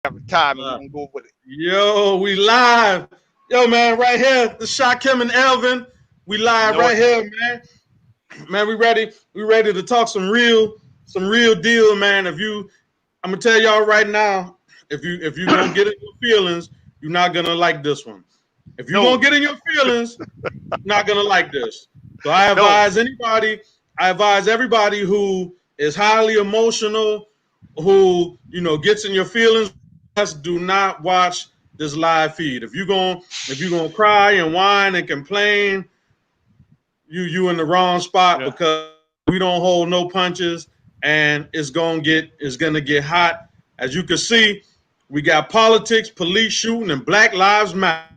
Every time, and we're gonna go with it. Yo, we live. Yo, man, right here, the Shakim and Elvin. We You live know right what? here, man. Man, we ready. We ready to talk some real deal, man. I'm gonna tell y'all right now, if you gonna get in your feelings, you're not gonna like this one. If you're gonna No, get in your feelings, you're not gonna like this. So no. I advise everybody who is highly emotional, who gets in your feelings, do not watch this live feed. If you're gonna cry and whine and complain, you in the wrong spot Yeah. because we don't hold no punches and it's gonna get hot. As you can see, we got politics, police shooting, and Black Lives Matter.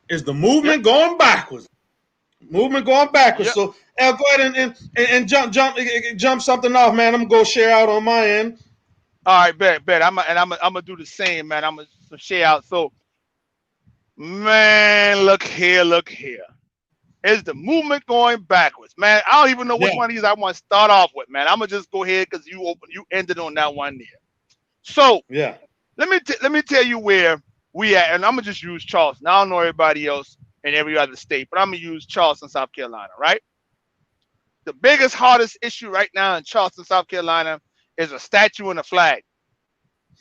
Is the Yep. movement going backwards? Movement going backwards. Yep. So go ahead and jump something off, man. I'm gonna go share out on my end. All right, bet. I'm gonna do the same, man. I'm gonna share out. So, man, look here, look here. Is the movement going backwards, man? I don't even know which Yeah, one of these I want to start off with, man. I'm gonna just go ahead because you ended on that one there. So yeah, let me tell you where we at, and I'm gonna just use Charleston. I don't know everybody else in every other state, but I'm gonna use Charleston, South Carolina, right? The biggest, hardest issue right now in Charleston, South Carolina, is a statue and a flag.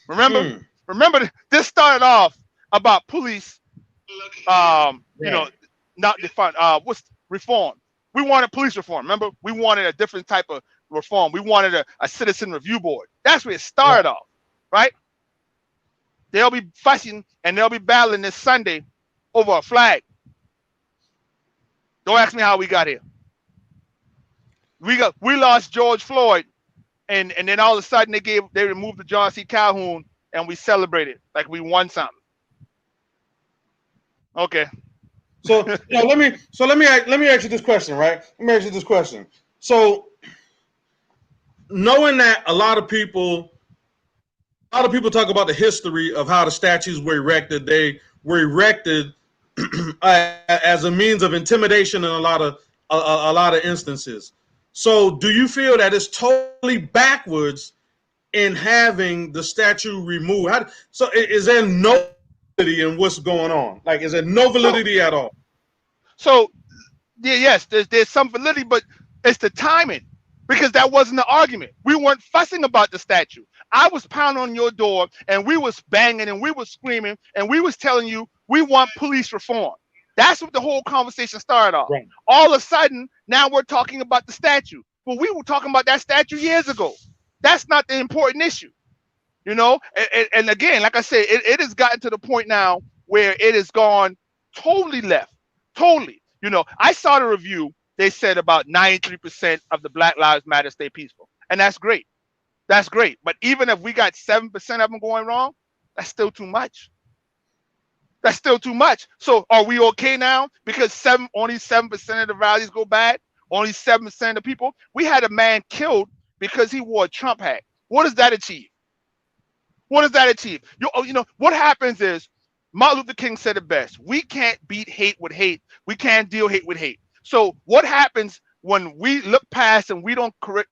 Remember, mm, remember, this started off about police, you right, know, not defund, what's reform. We wanted police reform. Remember, we wanted a different type of reform. We wanted a citizen review board. That's where it right. started off, right? They'll be fussing and they'll be battling this Sunday over a flag. Don't ask me how we got here. We lost George Floyd, and then all of a sudden they removed the John C. Calhoun, and we celebrated like we won something. Okay. Let me ask you this question, right? Let me ask you this question. So knowing that a lot of people talk about the history of how the statues were erected. They were erected as a means of intimidation in a lot of instances. So, do you feel that it's totally backwards in having the statue removed? Is there no validity in what's going on? Like, is there no So validity at all? so yeah, yes, there's some validity, but it's the timing because that wasn't the argument. We weren't fussing about the statue. I was pounding on your door and we was banging and we was screaming and we was telling you we want police reform. That's what the whole conversation started off. Right. All of a sudden, now we're talking about the statue. But we were talking about that statue years ago. That's not the important issue, you know. And again, like I said, it has gotten to the point now where it has gone totally left, totally. You know, I saw the review. They said about 93% of the Black Lives Matter stay peaceful, and that's great. That's great. But even if we got 7% of them going wrong, that's still too much. That's still too much. So are we okay now? Because only 7% of the rallies go bad. Only 7% of the people. We had a man killed because he wore a Trump hat. What does that achieve? What does that achieve? You know what happens is Martin Luther King said it best. We can't beat hate with hate. We can't deal hate with hate. So what happens when we look past and we don't correct?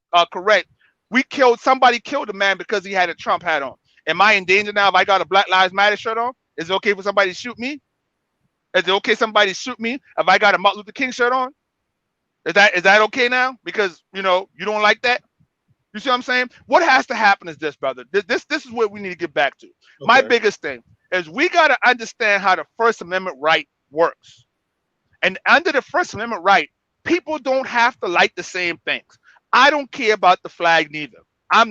Somebody killed a man because he had a Trump hat on. Am I in danger now if I got a Black Lives Matter shirt on? Is it okay for somebody to shoot me? Is it okay somebody to shoot me if I got a Martin Luther King shirt on? Is that okay now? Because you don't like that. You see what I'm saying? What has to happen is this, brother. This is what we need to get back to. My Okay. biggest thing is we got to understand how the First Amendment right works. And under the First Amendment right, people don't have to like the same things. I don't care about the flag neither. I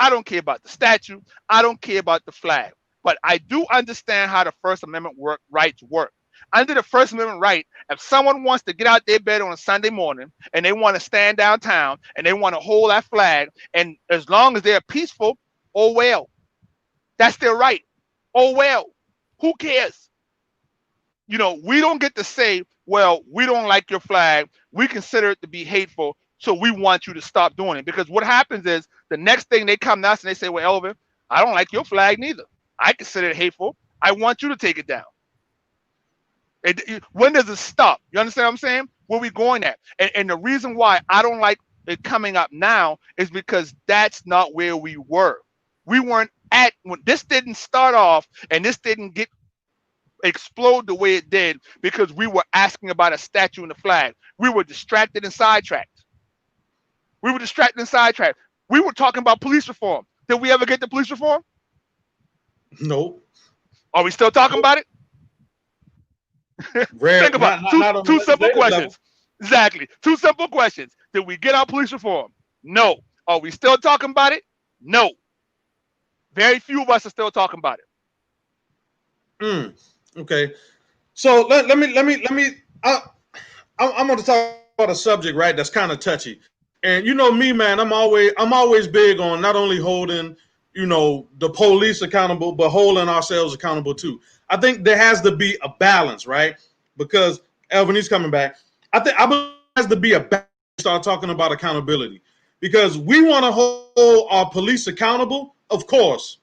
don't care about the statue. I don't care about the flag. But I do understand how the First Amendment rights work. Under the First Amendment right, if someone wants to get out their bed on a Sunday morning and they want to stand downtown and they want to hold that flag, and as long as they're peaceful, oh well, that's their right. Oh well, who cares? We don't get to say, well, we don't like your flag. We consider it to be hateful. So we want you to stop doing it. Because what happens is the next thing they come to us and they say, well, Elvin, I don't like your flag neither. I consider it hateful. I want you to take it down. When does it stop? You understand what I'm saying? Where we going at? And the reason why I don't like it coming up now is because that's not where we were. We weren't at when this didn't start off and this didn't get explode the way it did because we were asking about a statue and a flag. We were distracted and sidetracked. We were talking about police reform. Did we ever get to police reform? No. Are we still talking about it? Rare, Think about two simple questions. Level. Exactly. Two simple questions. Did we get our police reform? No. Are we still talking about it? No. Very few of us are still talking about it. Okay. So let me. I'm going to talk about a subject, right? That's kind of touchy. And you know me, man. I'm always big on not only holding, the police accountable, but holding ourselves accountable too. I think there has to be a balance, right? Because Elvin, he's coming back. I believe there has to be a balance. Start talking about accountability because we want to hold our police accountable, of course.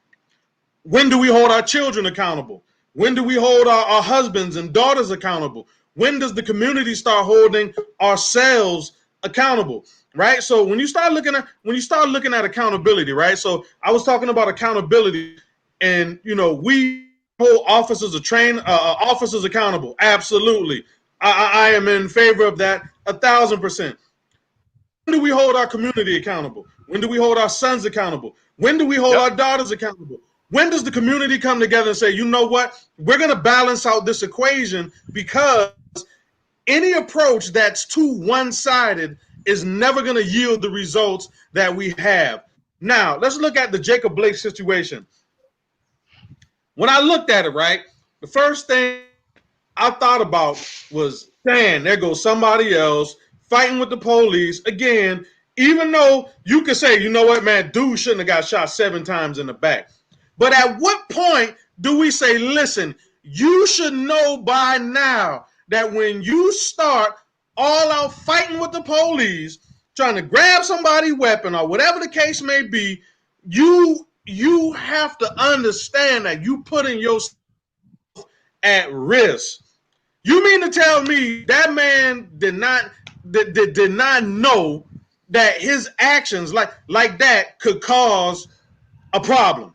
When do we hold our children accountable? When do we hold our husbands and daughters accountable? When does the community start holding ourselves accountable? Right. So when you start looking at accountability, right? So I was talking about accountability, and we hold officers officers accountable. Absolutely. I am in favor of that 1,000%. When do we hold our community accountable? When do we hold our sons accountable? When do we hold our daughters accountable? When does the community come together and say, you know what, we're going to balance out this equation because any approach that's too one-sided is never going to yield the results that we have. Now, let's look at the Jacob Blake situation. When I looked at it, right, the first thing I thought about was, damn, there goes somebody else fighting with the police. Again, even though you could say, you know what, man, dude shouldn't have got shot 7 times in the back. But at what point do we say, listen, you should know by now that when you start all out fighting with the police, trying to grab somebody's weapon or whatever the case may be, you have to understand that you putting yourself at risk. You mean to tell me that man did not know that his actions like that could cause a problem?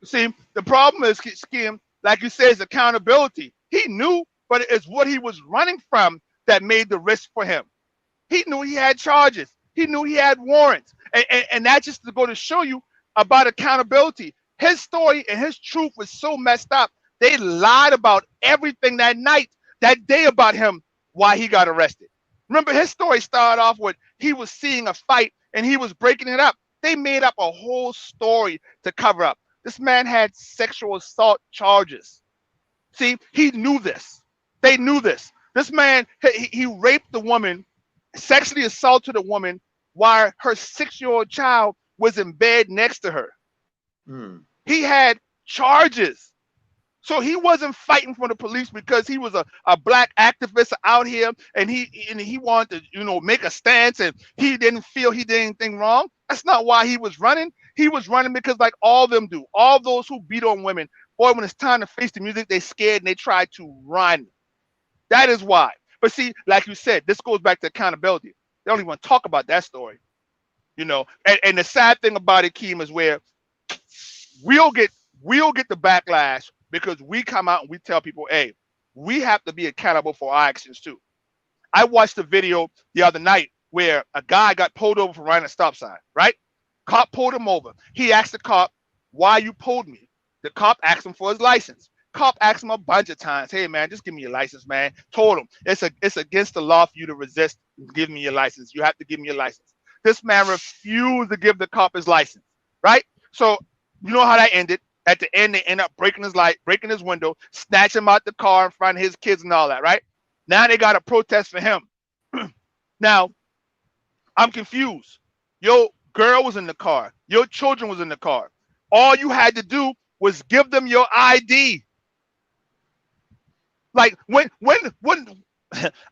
See, the problem is, Skim, like you said, is accountability. He knew, but it's what he was running from that made the risk for him. He knew he had charges. He knew he had warrants. And that's just to go to show you about accountability. His story and his truth was so messed up. They lied about everything that day about him, why he got arrested. Remember, his story started off with he was seeing a fight and he was breaking it up. They made up a whole story to cover up. This man had sexual assault charges. See, he knew this. They knew this. This man, he raped the woman, sexually assaulted a woman while her 6-year-old child was in bed next to her. He had charges. So he wasn't fighting for the police because he was a black activist out here and he wanted to, make a stance and he didn't feel he did anything wrong. That's not why he was running. He was running because like all of them do, all those who beat on women, boy, when it's time to face the music, they scared and they try to run. That is why. But see, like you said, this goes back to accountability. They don't even talk about that story, And the sad thing about it, Keem, is where we'll get the backlash because we come out and we tell people, hey, we have to be accountable for our actions too. I watched a video the other night where a guy got pulled over for running a stop sign, right? Cop pulled him over. He asked the cop, why you pulled me? The cop asked him for his license. Cop asked him a bunch of times, hey, man, just give me your license, man. Told him, it's against the law for you to resist giving me your license. You have to give me your license. This man refused to give the cop his license, right? So you know how that ended. At the end, they end up breaking his window, snatch him out the car in front of his kids and all that, right? Now they got a protest for him. Now, I'm confused. Your girl was in the car. Your children was in the car. All you had to do was give them your ID. Like when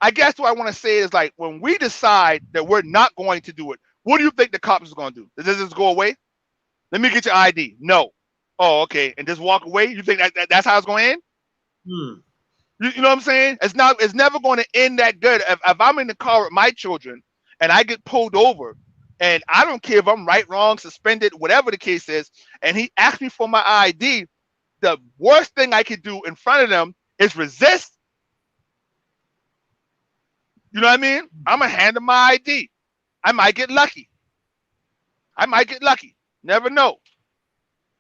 I guess what I want to say is like when we decide that we're not going to do it, what do you think the cops is going to do? Does this go away? Let me get your ID. No. Oh, okay. And just walk away? You think that's how it's going to end? You know what I'm saying? It's never going to end that good. If I'm in the car with my children and I get pulled over, and I don't care if I'm right, wrong, suspended, whatever the case is, and he asked me for my ID, the worst thing I could do in front of them is resist. You know what I mean? I'm gonna hand him my ID. I might get lucky. I might get lucky. Never know.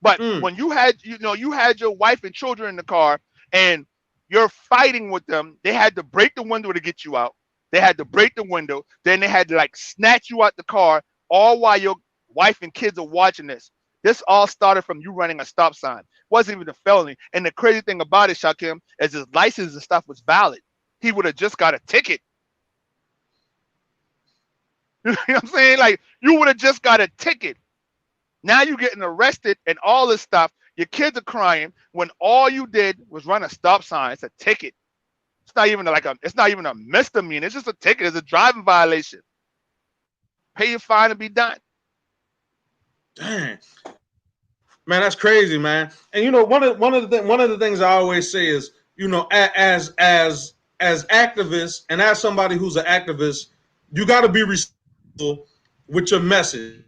But Mm. when you had, you had your wife and children in the car, and you're fighting with them, they had to break the window to get you out. They had to break the window. Then they had to like snatch you out the car, all while your wife and kids are watching this. This all started from you running a stop sign. It wasn't even a felony. And the crazy thing about it, Shakim, is his license and stuff was valid. He would have just got a ticket. You know what I'm saying? Like, you would have just got a ticket. Now you're getting arrested and all this stuff. Your kids are crying when all you did was run a stop sign. It's a ticket. It's not even it's not even a misdemeanor. It's just a ticket. It's a driving violation. Pay your fine and be done. Dang. Man, that's crazy, man. And you know, one of the things I always say is, you know, as activists and as somebody who's an activist, you got to be responsible with your message.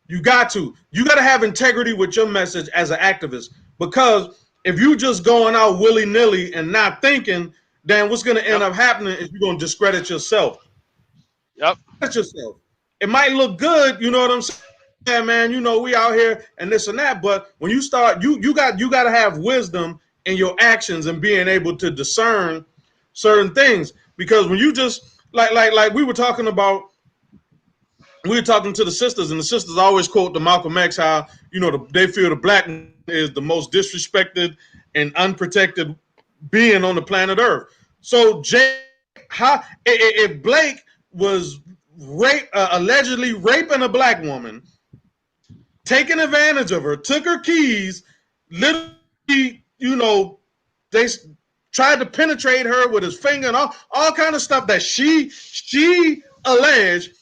You got to have integrity with your message as an activist, because if you just going out willy nilly and not thinking, then what's going to end up happening is you're going to discredit yourself. Yep. Discredit yourself. It might look good, you know what I'm saying? Yeah, man, you know, we out here and this and that, but when you start, you got to have wisdom in your actions and being able to discern certain things. Because when you just like we were talking about, we were talking to the sisters, and the sisters always quote the Malcolm X, how, you know, they feel the black man is the most disrespected and unprotected being on the planet Earth. So how if Blake was allegedly raping a black woman, taking advantage of her, took her keys, literally, you know, they tried to penetrate her with his finger and all kind of stuff that she alleged.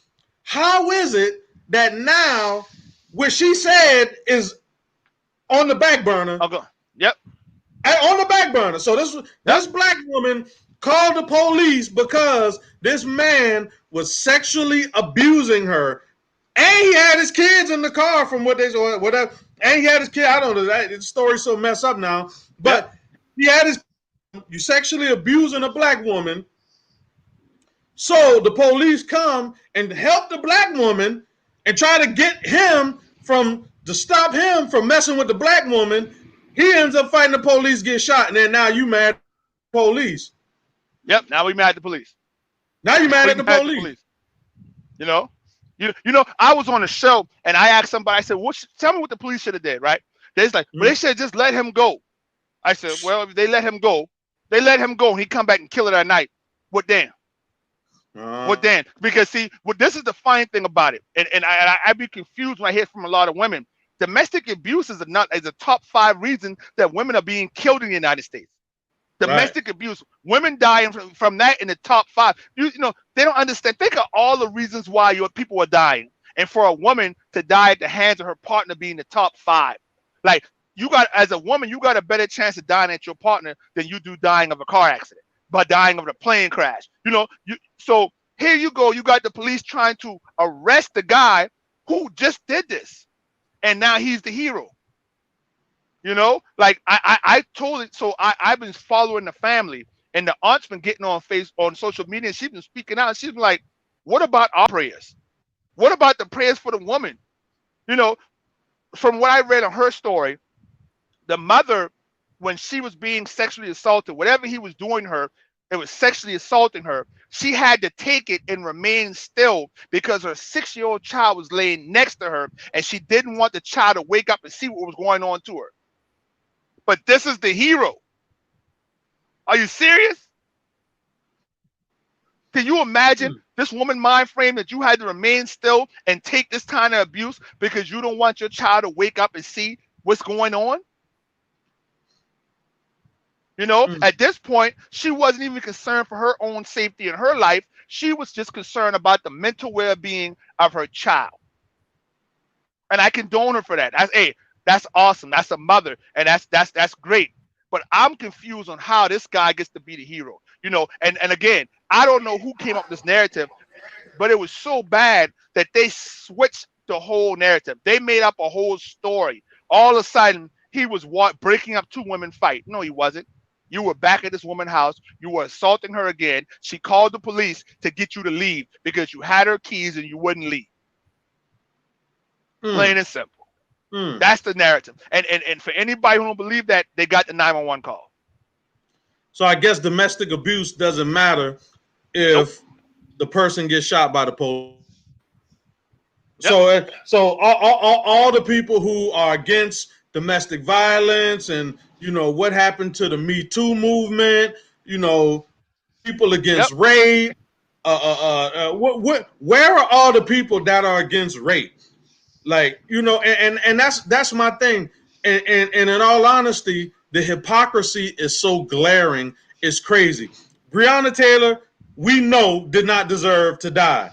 How is it that now what she said is on the back burner? Okay. Yep. On the back burner. So this black woman called the police because this man was sexually abusing her. And he had his kids in the car, from what they said, whatever. And he had his kid. I don't know. The story's so messed up now. But he had you sexually abusing a black woman. So the police come and help the black woman and try to get him to stop him from messing with the black woman. He ends up fighting the police, get shot, and then now you mad at the police. Yep. Now we mad at the police. Now you mad at the police. You know? You know, I was on a show and I asked somebody, I said, tell me what the police should have did, right? They're like, well, they should just let him go. I said, well, if they let him go and he come back and kill it at night. What then? What then? Because see, this is the fine thing about it. And I be confused when I hear from a lot of women. Domestic abuse is a top 5 reason that women are being killed in the United States. Domestic abuse, women dying from that in the top 5. You know, they don't understand. Think of all the reasons why your people are dying, and for a woman to die at the hands of her partner being the top 5. Like, as a woman, you got a better chance of dying at your partner than you do dying of a car accident, but dying of a plane crash. You know, so here you go. You got the police trying to arrest the guy who just did this, and now he's the hero. You know, like I told it. So I've been following the family, and the aunt's been getting on social media, and she's been speaking out. She's been like, what about our prayers? What about the prayers for the woman? You know, from what I read on her story, the mother, when she was being sexually assaulted, whatever he was doing to her, it was sexually assaulting her. She had to take it and remain still because her 6-year-old child was laying next to her, and she didn't want the child to wake up and see what was going on to her. But this is the hero. Are you serious? Can you imagine this woman mind frame that you had to remain still and take this kind of abuse because you don't want your child to wake up and see what's going on? You know, at this point, she wasn't even concerned for her own safety in her life. She was just concerned about the mental well-being of her child. And I condone her for that. That's awesome. That's a mother, and that's great. But I'm confused on how this guy gets to be the hero. You know, and again, I don't know who came up with this narrative. but it was so bad that they switched the whole narrative. They made up a whole story. All of a sudden, he was breaking up two women fight. No, he wasn't. You were back at this woman's house. You were assaulting her again. She called the police to get you to leave because you had her keys and you wouldn't leave. Plain and simple. That's the narrative. And for anybody who don't believe that, they got the 911 call. So I guess domestic abuse doesn't matter if the person gets shot by the police. Yep. So all the people who are against domestic violence and, you know, what happened to the Me Too movement, you know, people against rape, where are all the people that are against rape? Like, you know, and that's my thing. And in all honesty, the hypocrisy is so glaring, it's crazy. Breonna Taylor, we know, did not deserve to die.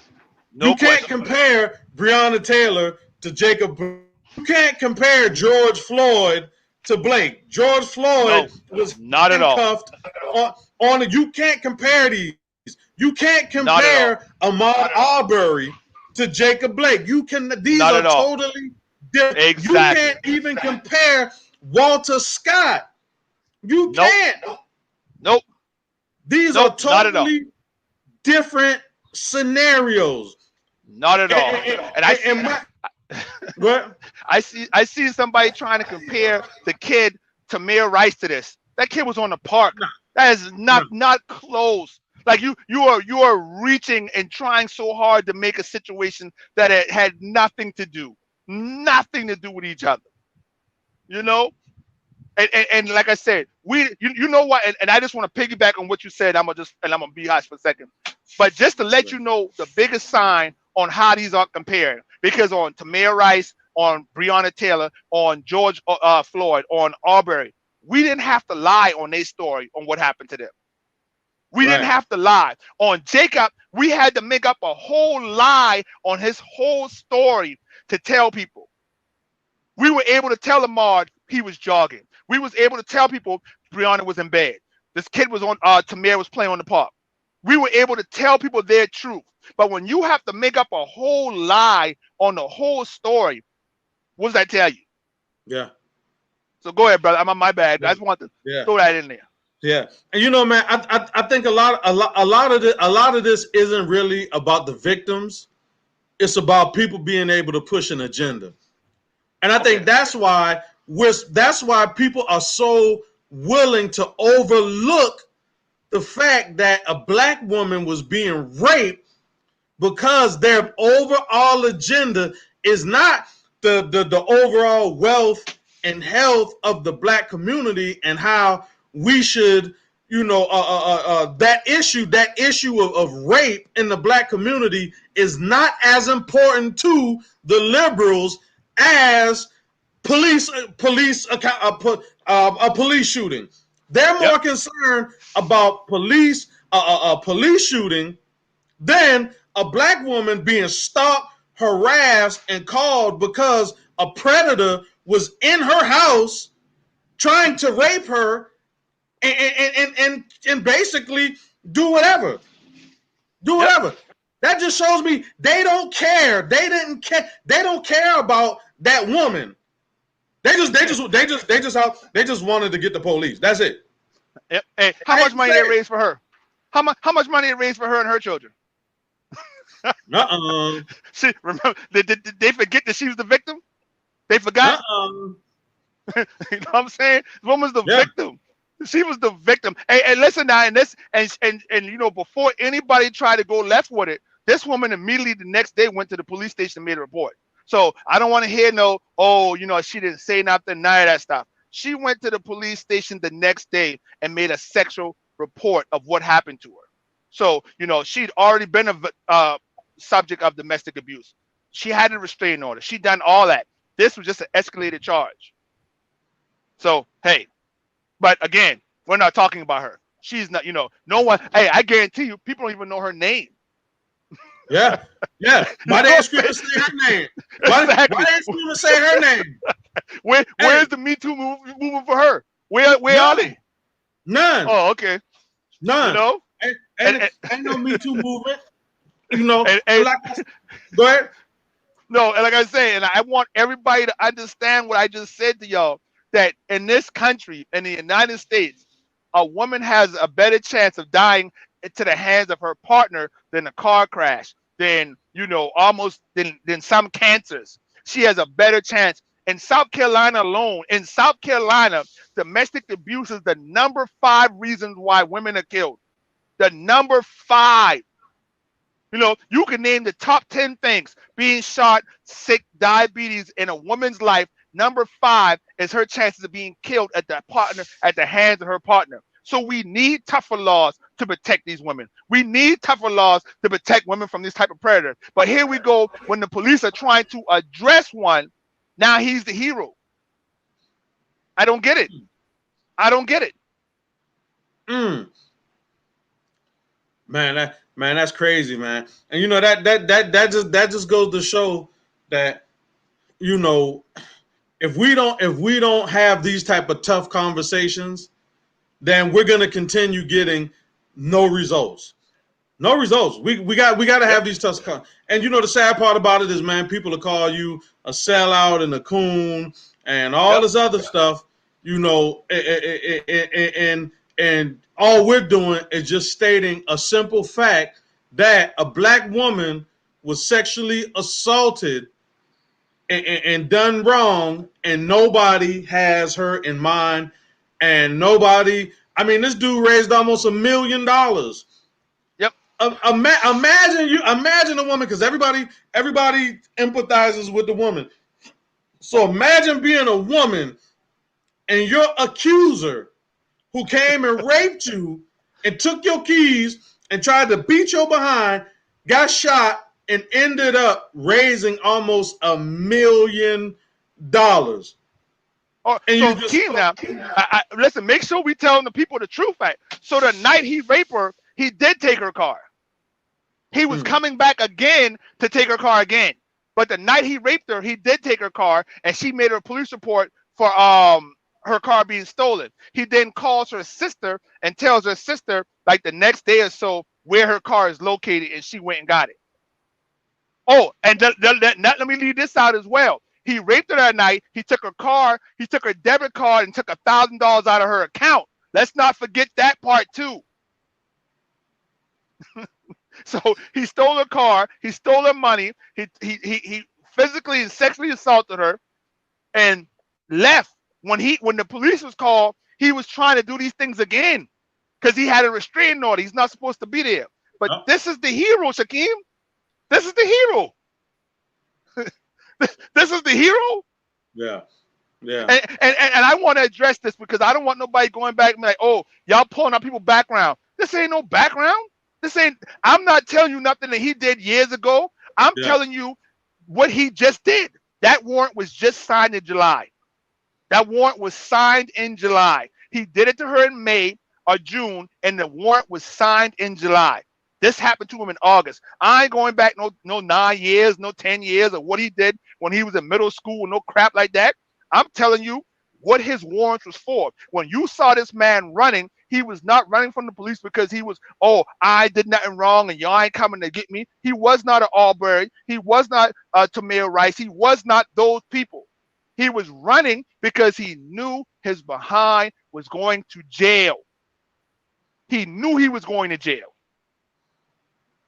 You can't compare Breonna Taylor to Jacob. You can't compare George Floyd to Blake. George Floyd was not at all. You can't compare these. You can't compare Ahmaud Arbery to Jacob Blake. These are totally different. Exactly. You can't even compare Walter Scott. You can't. Nope. These are totally different scenarios. Not at all. I see somebody trying to compare the kid Tamir Rice to this. That kid was on the park. That is not close. Like you are reaching and trying so hard to make a situation that it had nothing to do with each other. You know? And like I said, you know what, and I just want to piggyback on what you said. I'm gonna be hot for a second. But just to let you know the biggest sign on how these are compared, because on Tamir Rice, on Breonna Taylor, on George Floyd, on Arbery, we didn't have to lie on their story on what happened to them. We didn't have to lie. On Jacob, we had to make up a whole lie on his whole story to tell people. We were able to tell Ahmaud he was jogging. We was able to tell people Breonna was in bed. This kid was on, Tamir was playing on the park. We were able to tell people their truth. But when you have to make up a whole lie on the whole story, what does that tell you? Yeah. So go ahead, brother. I'm on my bad. Yeah. I just want to throw that in there. Yeah, and you know, man, I think a lot of this isn't really about the victims. It's about people being able to push an agenda, and I think that's why people are so willing to overlook the fact that a black woman was being raped, because their overall agenda is not the overall wealth and health of the black community and how we should, you know, that issue of rape in the black community is not as important to the liberals as a police shooting. They're more concerned about police shooting than a black woman being stalked, harassed, and called because a predator was in her house trying to rape her and basically do whatever. That just shows me they don't care. They didn't care. They don't care about that woman. They just wanted to get the police. That's it. Hey, how much money they raised for her? How much money they raised for her and her children? See, remember, did they forget that she was the victim? They forgot. You know what I'm saying? The woman's the victim. She was the victim. And listen now, and you know, before anybody tried to go left with it, this woman immediately the next day went to the police station and made a report. So I don't want to hear you know, she didn't say nothing, none of that stuff. She went to the police station the next day and made a sexual report of what happened to her. So, you know, she'd already been a subject of domestic abuse. She had a restraining order. She done all that. This was just an escalated charge. So, hey, but again, we're not talking about her. She's not, you know, no one. Hey, I guarantee you, people don't even know her name. Yeah. Why they ain't screaming say her name? Why they ain't screaming say her name? Where's the Me Too movement for her? Where are they? None. Oh, okay. None. You know, ain't no Me Too movement. You know, and like, go ahead. no, and like I say, and I want everybody to understand what I just said to y'all, that in this country, in the United States, a woman has a better chance of dying into the hands of her partner than a car crash, than almost than some cancers. She has a better chance. In South Carolina alone, in South Carolina, domestic abuse is the number 5 reasons why women are killed. The number 5. You can name the top 10 things: being shot, sick, diabetes in a woman's life. Number 5 is her chances of being killed at the hands of her partner. So we need tougher laws to protect these women. We need tougher laws to protect women from this type of predator. But here we go, when the police are trying to address one, now he's the hero. I don't get it. I don't get it. Mm. Man, that's crazy, man. And that just goes to show that, if we don't have these type of tough conversations, then we're gonna continue getting no results. No results. We got to have these tough and the sad part about it is, man, people will call you a sellout and a coon and all this other stuff, and all we're doing is just stating a simple fact that a black woman was sexually assaulted and done wrong, and nobody has her in mind, and nobody. I mean, this dude raised almost $1 million. Yep. Imagine a woman, because everybody empathizes with the woman. So imagine being a woman and your accuser, who came and raped you and took your keys and tried to beat your behind, got shot, and ended up raising almost $1 million. Oh, And so you just Keem, now, listen, make sure we telling the people the true fact. So the night he raped her, he did take her car. He was coming back again to take her car again. But the night he raped her, he did take her car, and she made a police report for her car being stolen. He then calls her sister and tells her sister, like, the next day or so, where her car is located, and she went and got it. Oh, and let me leave this out as well. He raped her that night. He took her car. He took her debit card and took $1,000 out of her account. Let's not forget that part too. So he stole her car. He stole her money. He physically and sexually assaulted her, and left. When the police was called, he was trying to do these things again because he had a restraining order. He's not supposed to be there. But this is the hero, Shakeem. This is the hero. This is the hero. Yeah. And I want to address this because I don't want nobody going back and be like, oh, y'all pulling out people's background. This ain't no background. I'm not telling you nothing that he did years ago. I'm telling you what he just did. That warrant was just signed in July. That warrant was signed in July. He did it to her in May or June, and the warrant was signed in July. This happened to him in August. I ain't going back no 9 years, no 10 years of what he did when he was in middle school, no crap like that. I'm telling you what his warrant was for. When you saw this man running, he was not running from the police because he was, oh, I did nothing wrong and y'all ain't coming to get me. He was not an Arbery. He was not Tamir Rice. He was not those people. He was running because he knew his behind was going to jail. He knew he was going to jail.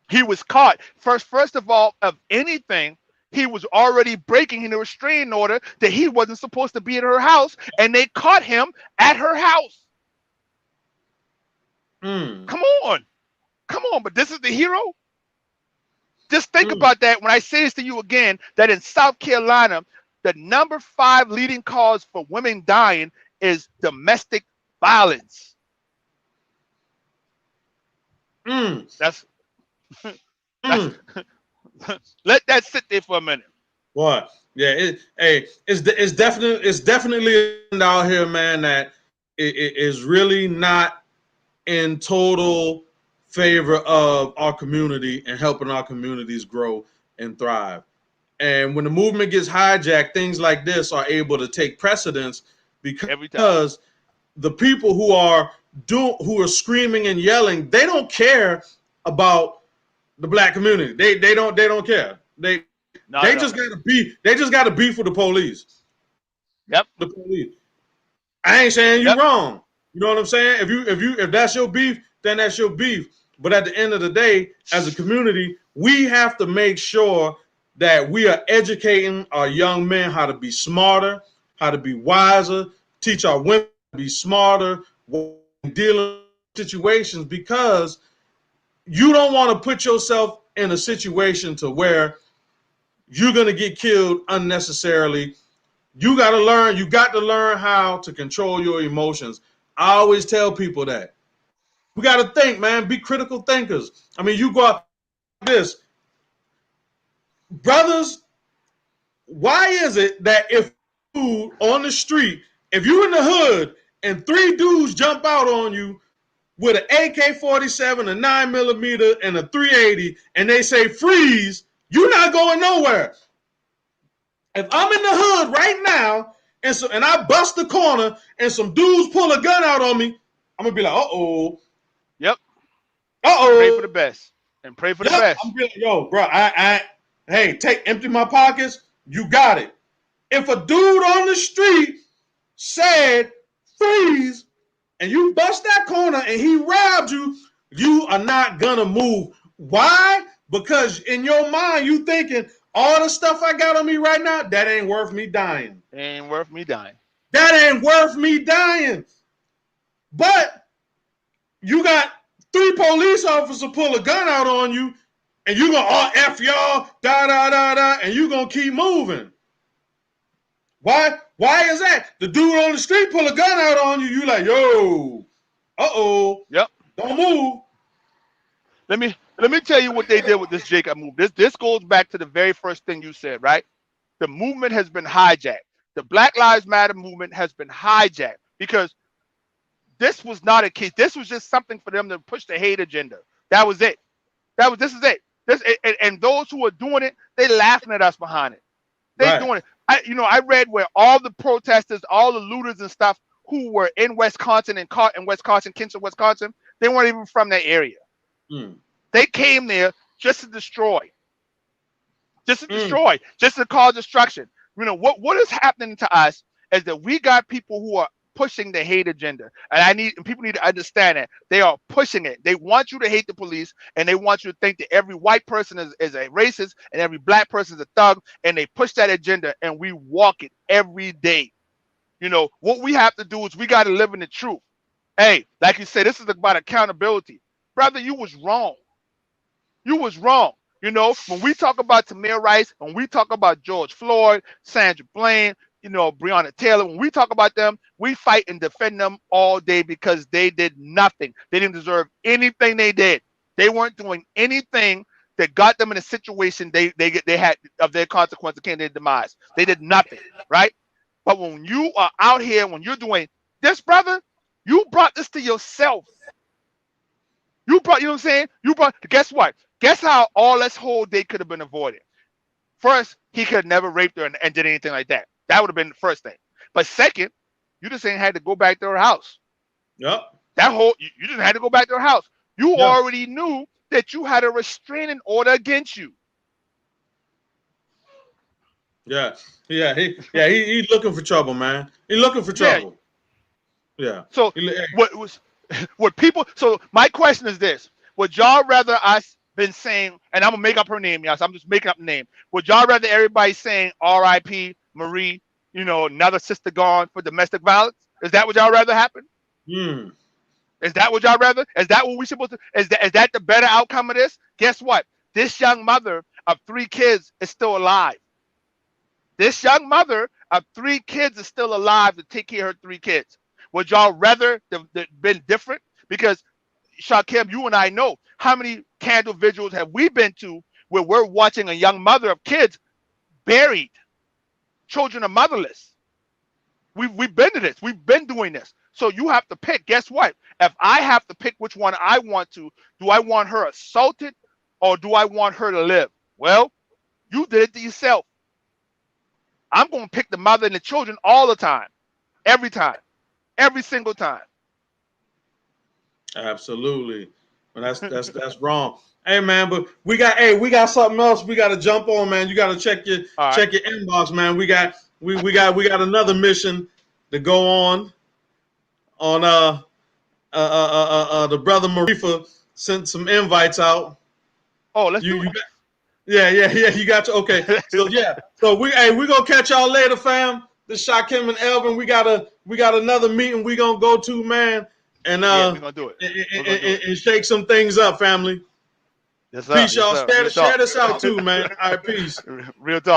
He was caught. First of all, of anything, he was already breaking in a restraining order that he wasn't supposed to be at her house, and they caught him at her house. Come on. But this is the hero? Just think about that when I say this to you again, that in South Carolina, the number 5 leading cause for women dying is domestic violence. That's let that sit there for a minute. What? Yeah, it's definitely out here, man, that it is really not in total favor of our community and helping our communities grow and thrive. And when the movement gets hijacked, things like this are able to take precedence because the people who are screaming and yelling, they don't care about the black community. They don't care. They just gotta beef. They just gotta beef with the police. Yep. The police. I ain't saying you wrong. You know what I'm saying? If that's your beef, then that's your beef. But at the end of the day, as a community, we have to make sure that we are educating our young men how to be smarter, how to be wiser, teach our women to be smarter when dealing with situations, because you don't want to put yourself in a situation to where you're going to get killed unnecessarily. You got to learn how to control your emotions. I always tell people that. We got to think, man, be critical thinkers. I mean, you go out this. Brothers, why is it that if you on the street, if you in the hood and 3 dudes jump out on you with an AK-47, a 9mm, and a .380, and they say freeze, you're not going nowhere. If I'm in the hood right now and I bust the corner and some dudes pull a gun out on me, I'm gonna be like, uh-oh. Yep. Uh-oh. Pray for the best. And pray for the best. I'm like, yo, bro, hey, empty my pockets. You got it. If a dude on the street said freeze and you bust that corner and he robbed you, you are not gonna move. Why? Because in your mind, you thinking, all the stuff I got on me right now, that ain't worth me dying. Ain't worth me dying. That ain't worth me dying. But you got 3 police officers pull a gun out on you, and you gonna F y'all, and you gonna keep moving. Why is that? The dude on the street pull a gun out on you, you like, yo, uh-oh. Yep. Don't move. Let me tell you what they did with this Jacob move. This goes back to the very first thing you said, right? The movement has been hijacked. The Black Lives Matter movement has been hijacked because this was not a case. This was just something for them to push the hate agenda. That was it. This is it. And those who are doing it, they laughing at us behind it. They're doing it. I read where all the protesters, all the looters and stuff who were in Wisconsin and Kinston, Wisconsin, they weren't even from that area. They came there just to destroy. Just to cause destruction. You know, what is happening to us is that we got people who are pushing the hate agenda. And people need to understand that. They are pushing it. They want you to hate the police, and they want you to think that every white person is a racist and every black person is a thug, and they push that agenda, and we walk it every day. You know, what we have to do is we got to live in the truth. Hey, like you said, this is about accountability. Brother, you was wrong. You was wrong. You know, when we talk about Tamir Rice, when we talk about George Floyd, Sandra Bland, you know, Breonna Taylor, when we talk about them, we fight and defend them all day because they did nothing. They didn't deserve anything they did. They weren't doing anything that got them in a situation they had of their consequence came to their demise. They did nothing, right? But when you are out here, when you're doing this, brother, you brought this to yourself. You know what I'm saying? Guess what? Guess how all this whole day could have been avoided? First, he could have never raped her and did anything like that. That would have been the first thing. But second, you just ain't had to go back to her house. Yep. You just had to go back to her house. You already knew that you had a restraining order against you. He's looking for trouble, man. He's looking for trouble. Yeah. So what people? So my question is this: would y'all rather us been saying, and I'm gonna make up her name, yes, I'm just making up the name. Would y'all rather everybody saying R.I.P. Marie, you know, another sister gone for domestic violence? Is that what y'all rather happen? Is that what y'all rather? Is that what we supposed to? Is that the better outcome of this? Guess what? This young mother of 3 kids is still alive. This young mother of 3 kids is still alive to take care of her 3 kids. Would y'all rather have been different? Because Shakim, you and I know how many candle vigils have we been to where we're watching a young mother of kids buried. Children are motherless. We've been to this. We've been doing this. So you have to pick. Guess what? If I have to pick which one I want to, do I want her assaulted or do I want her to live? Well, you did it to yourself. I'm going to pick the mother and the children all the time. Every time. Every single time. Absolutely. But that's wrong. Hey man, but we got something else we got to jump on, man. You got to check your inbox, man. We got another mission to go on the brother Marifa sent some invites out. Oh, let's do it. Yeah. You got to okay. So yeah. So we gonna catch y'all later, fam. This Shakim and Elvin. We got another meeting we gonna go to, man. And we're gonna do it. And shake some things up, family. Yes, sir. Peace, y'all. Share this out too, man. All right, peace. Real talk.